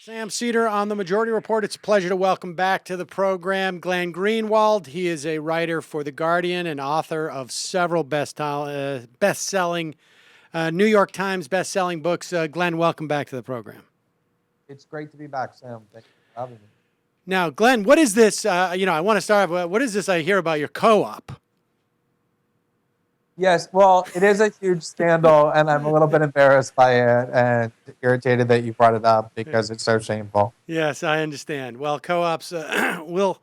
Sam Seder on the Majority Report. It's a pleasure to welcome back to the program Glenn Greenwald. He is a writer for The Guardian and author of several best-selling New York Times best-selling books. Glenn, welcome back to the program. It's great to be back, Sam. Thank you for having me. Now, Glenn, what is this? I want to start off. What is this I hear about your co-op? Yes, well, it is a huge scandal, and I'm a little bit embarrassed by it and irritated that you brought it up because it's so shameful. Yes, I understand. Well, co-ops, we'll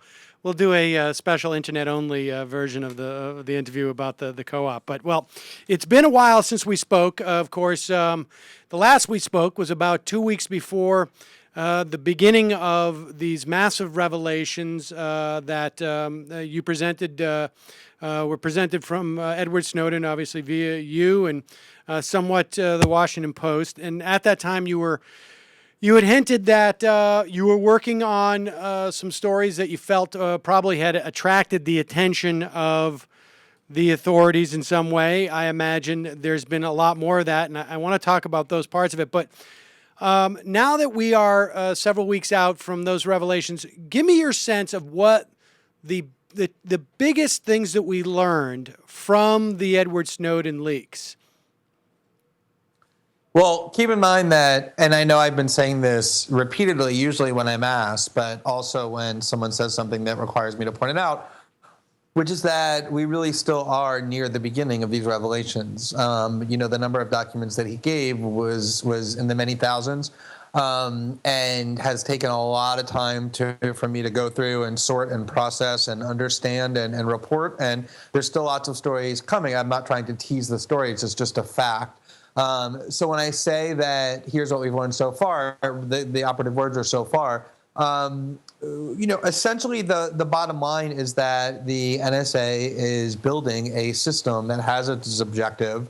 do a special internet-only version of the interview about the co-op. But, well, it's been a while since we spoke. Of course, the last we spoke was about 2 weeks before the beginning of these massive revelations that you presented were presented from Edward Snowden, obviously via you and somewhat the Washington Post. And at that time, you had hinted that you were working on some stories that you felt probably had attracted the attention of the authorities in some way. I imagine there's been a lot more of that, and I want to talk about those parts of it. But now that we are several weeks out from those revelations, give me your sense of what the biggest things that we learned from the Edward Snowden leaks. Well, keep in mind that, and I know I've been saying this repeatedly, usually when I'm asked, but also when someone says something that requires me to point it out, which is that we really still are near the beginning of these revelations. The number of documents that he gave was in the many thousands. And has taken a lot of time for me to go through and sort and process and understand and report. And there's still lots of stories coming. I'm not trying to tease the stories. It's just a fact. So when I say that here's what we've learned so far, the operative words are so far, essentially the bottom line is that the NSA is building a system that has its objective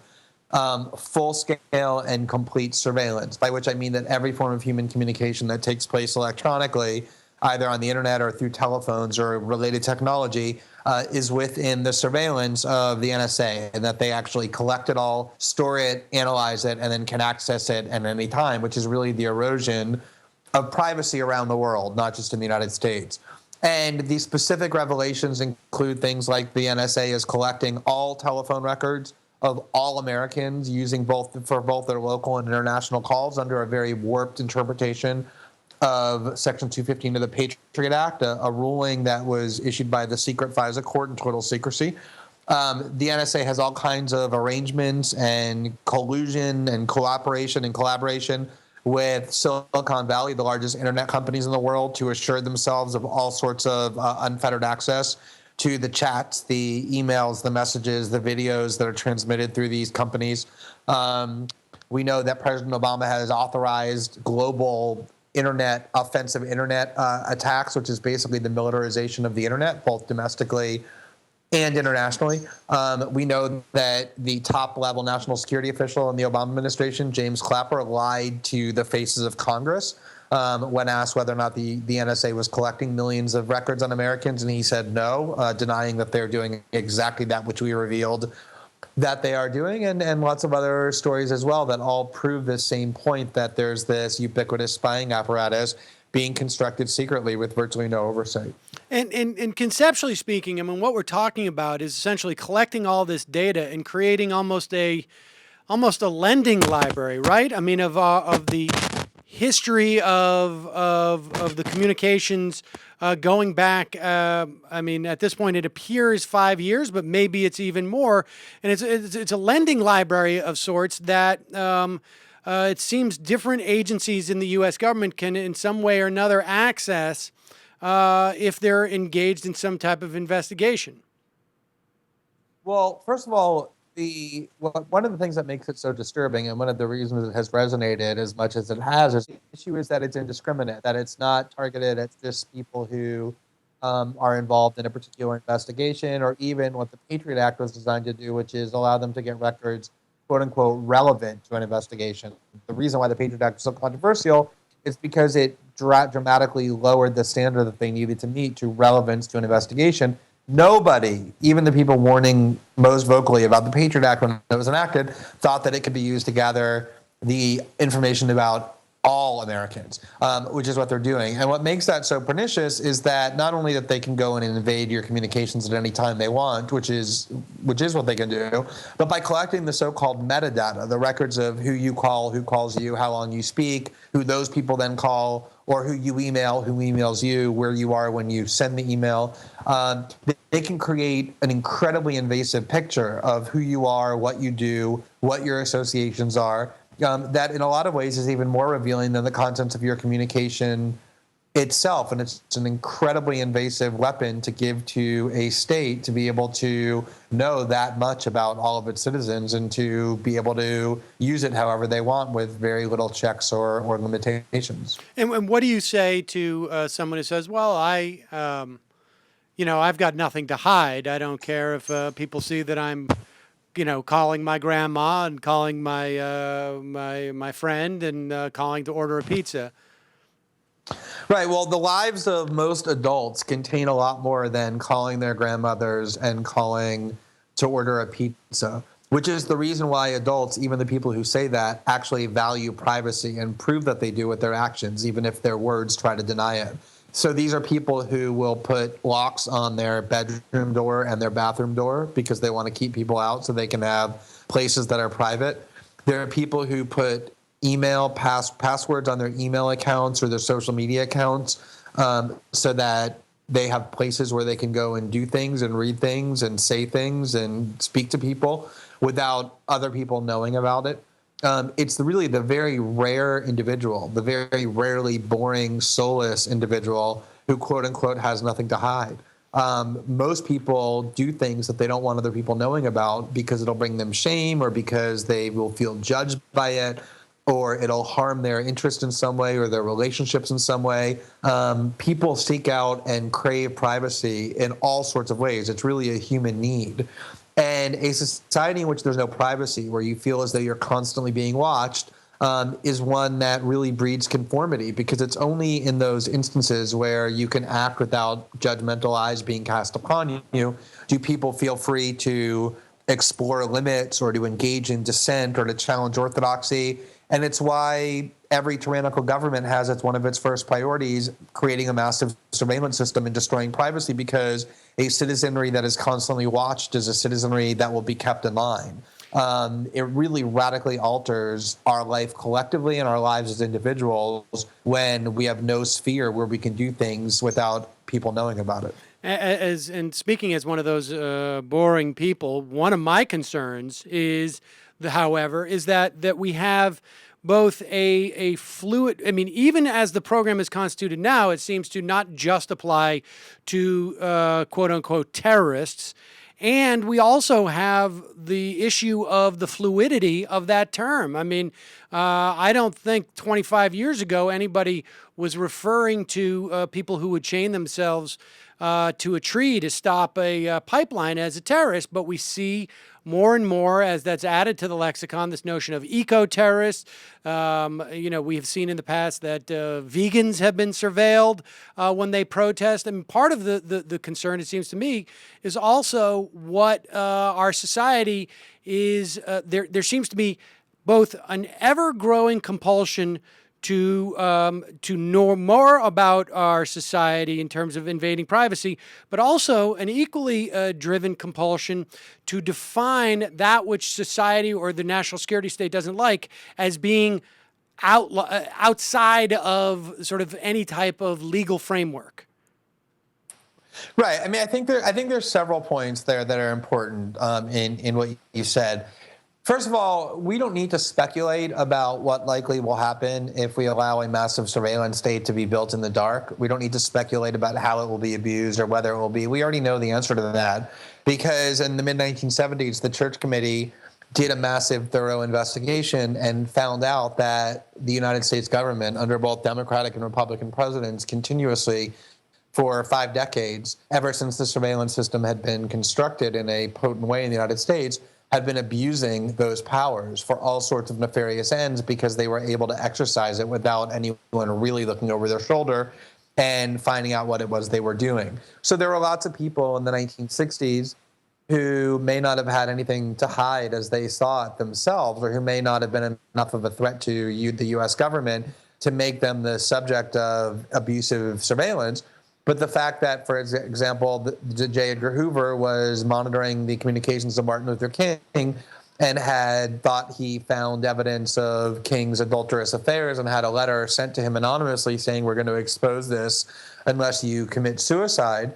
full-scale and complete surveillance, by which I mean that every form of human communication that takes place electronically, either on the internet or through telephones or related technology, is within the surveillance of the NSA, and that they actually collect it all, store it, analyze it, and then can access it at any time, which is really the erosion of privacy around the world, not just in the United States. And these specific revelations include things like the NSA is collecting all telephone records of all Americans using both their local and international calls under a very warped interpretation of Section 215 of the Patriot Act, a ruling that was issued by the secret FISA court in total secrecy. The NSA has all kinds of arrangements and collusion and cooperation and collaboration with Silicon Valley, the largest internet companies in the world, to assure themselves of all sorts of unfettered access to the chats, the emails, the messages, the videos that are transmitted through these companies. We know that President Obama has authorized global offensive internet attacks, which is basically the militarization of the internet, both domestically and internationally. We know that the top-level national security official in the Obama administration, James Clapper, lied to the faces of Congress when asked whether or not the NSA was collecting millions of records on Americans, and he said no, denying that they're doing exactly that which we revealed that they are doing, and lots of other stories as well that all prove this same point, that there's this ubiquitous spying apparatus being constructed secretly with virtually no oversight. And conceptually speaking, I mean, what we're talking about is essentially collecting all this data and creating almost a lending library, right? I mean, of the history of the communications going back. I mean, at this point, it appears 5 years, but maybe it's even more. And it's a lending library of sorts that it seems different agencies in the U.S. government can, in some way or another, access if they're engaged in some type of investigation. Well, first of all, one of the things that makes it so disturbing, and one of the reasons it has resonated as much as it has, is the issue is that it's indiscriminate, that it's not targeted at just people who are involved in a particular investigation, or even what the Patriot Act was designed to do, which is allow them to get records, quote unquote, relevant to an investigation. The reason why the Patriot Act was so controversial is because it dramatically lowered the standard that they needed to meet to relevance to an investigation. Nobody, even the people warning most vocally about the Patriot Act when it was enacted, thought that it could be used to gather the information about all Americans, which is what they're doing. And what makes that so pernicious is that not only that they can go in and invade your communications at any time they want, which is what they can do, but by collecting the so-called metadata, the records of who you call, who calls you, how long you speak, who those people then call, or who you email, who emails you, where you are when you send the email, they can create an incredibly invasive picture of who you are, what you do, what your associations are, that in a lot of ways is even more revealing than the contents of your communication itself. And it's an incredibly invasive weapon to give to a state to be able to know that much about all of its citizens and to be able to use it however they want with very little checks or limitations. And what do you say to someone who says, well, I've got nothing to hide. I don't care if people see that I'm calling my grandma and calling my friend and calling to order a pizza. Right. Well, the lives of most adults contain a lot more than calling their grandmothers and calling to order a pizza, which is the reason why adults, even the people who say that, actually value privacy and prove that they do with their actions, even if their words try to deny it. So these are people who will put locks on their bedroom door and their bathroom door because they want to keep people out so they can have places that are private. There are people who put email passwords on their email accounts or their social media accounts so that they have places where they can go and do things and read things and say things and speak to people without other people knowing about it. It's really the very rare individual, the very rarely boring, soulless individual who, quote unquote, has nothing to hide. Most people do things that they don't want other people knowing about because it'll bring them shame or because they will feel judged by it or it'll harm their interest in some way or their relationships in some way. People seek out and crave privacy in all sorts of ways. It's really a human need. And a society in which there's no privacy, where you feel as though you're constantly being watched, is one that really breeds conformity, because it's only in those instances where you can act without judgmental eyes being cast upon you do people feel free to explore limits or to engage in dissent or to challenge orthodoxy. And it's why every tyrannical government has as one of its first priorities creating a massive surveillance system and destroying privacy, because a citizenry that is constantly watched is a citizenry that will be kept in line. It really radically alters our life collectively and our lives as individuals when we have no sphere where we can do things without people knowing about it. And speaking as one of those boring people, one of my concerns is, however, is that we have both a fluid, I mean, even as the program is constituted now, it seems to not just apply to quote unquote terrorists. And we also have the issue of the fluidity of that term. I mean, I don't think 25 years ago anybody was referring to people who would chain themselves to a tree to stop a pipeline as a terrorist, but we see more and more as that's added to the lexicon, this notion of eco-terrorists. We have seen in the past that vegans have been surveilled when they protest. And part of the concern, it seems to me, is also what our society is. There seems to be both an ever-growing compulsion to know more about our society in terms of invading privacy, but also an equally driven compulsion to define that which society or the national security state doesn't like as being outside of sort of any type of legal framework. Right. I mean, I think there's several points there that are important in what you said. First of all, we don't need to speculate about what likely will happen if we allow a massive surveillance state to be built in the dark. We don't need to speculate about how it will be abused or whether it will be. We already know the answer to that, because in the mid-1970s, the Church Committee did a massive, thorough investigation and found out that the United States government, under both Democratic and Republican presidents, continuously for 5 decades, ever since the surveillance system had been constructed in a potent way in the United States, had been abusing those powers for all sorts of nefarious ends, because they were able to exercise it without anyone really looking over their shoulder and finding out what it was they were doing. So there were lots of people in the 1960s who may not have had anything to hide as they saw it themselves, or who may not have been enough of a threat to the U.S. government, to make them the subject of abusive surveillance. But the fact that, for example, J. Edgar Hoover was monitoring the communications of Martin Luther King and had thought he found evidence of King's adulterous affairs and had a letter sent to him anonymously saying, we're going to expose this unless you commit suicide,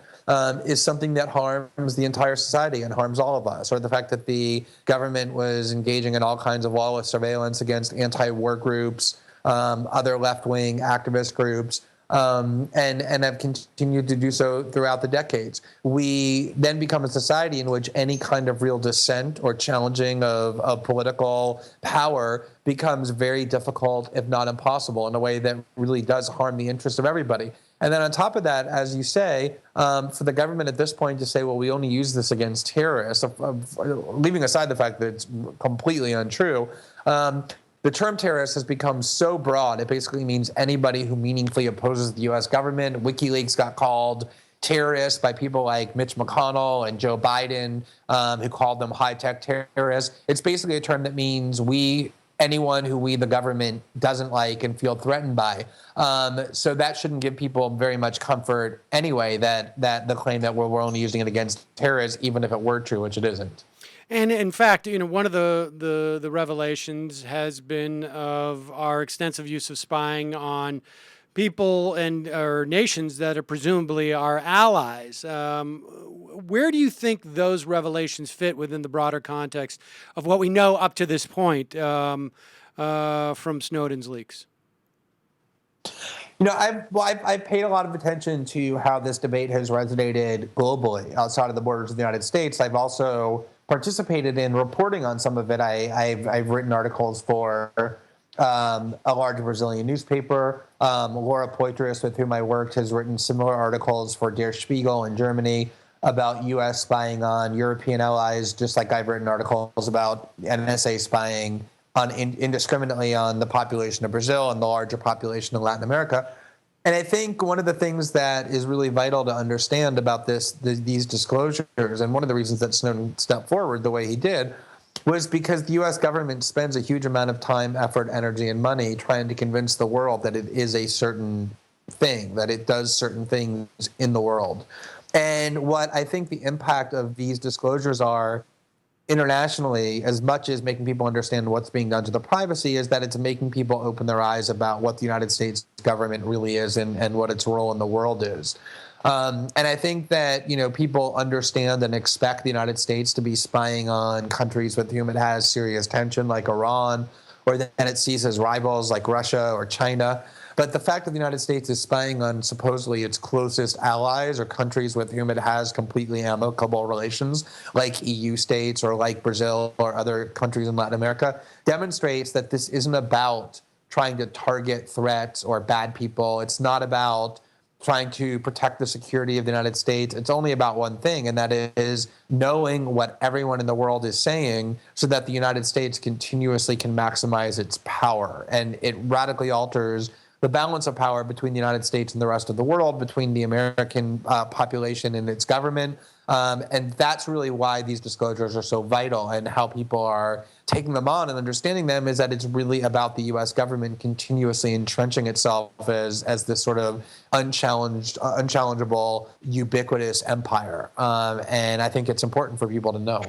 is something that harms the entire society and harms all of us. Or the fact that the government was engaging in all kinds of lawless surveillance against anti-war groups, other left-wing activist groups, and have continued to do so throughout the decades. We then become a society in which any kind of real dissent or challenging of political power becomes very difficult, if not impossible, in a way that really does harm the interests of everybody. And then on top of that, as you say, for the government at this point to say, well, we only use this against terrorists, leaving aside the fact that it's completely untrue, the term terrorist has become so broad, it basically means anybody who meaningfully opposes the U.S. government. WikiLeaks got called terrorists by people like Mitch McConnell and Joe Biden, who called them high-tech terrorists. It's basically a term that means anyone who we, the government, doesn't like and feel threatened by. So that shouldn't give people very much comfort anyway, that the claim that we're only using it against terrorists, even if it were true, which it isn't. And in fact, one of the revelations has been of our extensive use of spying on people or nations that are presumably our allies. Where do you think those revelations fit within the broader context of what we know up to this point from Snowden's leaks? I've paid a lot of attention to how this debate has resonated globally outside of the borders of the United States. I've also participated in reporting on some of it. I've written articles for a large Brazilian newspaper. Laura Poitras, with whom I worked, has written similar articles for Der Spiegel in Germany about U.S. spying on European allies, just like I've written articles about NSA spying indiscriminately on the population of Brazil and the larger population of Latin America. And I think one of the things that is really vital to understand about these disclosures, and one of the reasons that Snowden stepped forward the way he did, was because the U.S. government spends a huge amount of time, effort, energy, and money trying to convince the world that it is a certain thing, that it does certain things in the world. And what I think the impact of these disclosures are internationally, as much as making people understand what's being done to the privacy, is that it's making people open their eyes about what the United States government really is and what its role in the world is. And I think that, people understand and expect the United States to be spying on countries with whom it has serious tension, like Iran, or then it sees as rivals like Russia or China. But the fact that the United States is spying on supposedly its closest allies or countries with whom it has completely amicable relations, like EU states or like Brazil or other countries in Latin America, demonstrates that this isn't about trying to target threats or bad people. It's not about trying to protect the security of the United States. It's only about one thing, and that is knowing what everyone in the world is saying so that the United States continuously can maximize its power. And it radically alters the balance of power between the United States and the rest of the world, between the American population and its government. And that's really why these disclosures are so vital, and how people are taking them on and understanding them is that it's really about the U.S. government continuously entrenching itself as this sort of unchallengeable, ubiquitous empire. And I think it's important for people to know.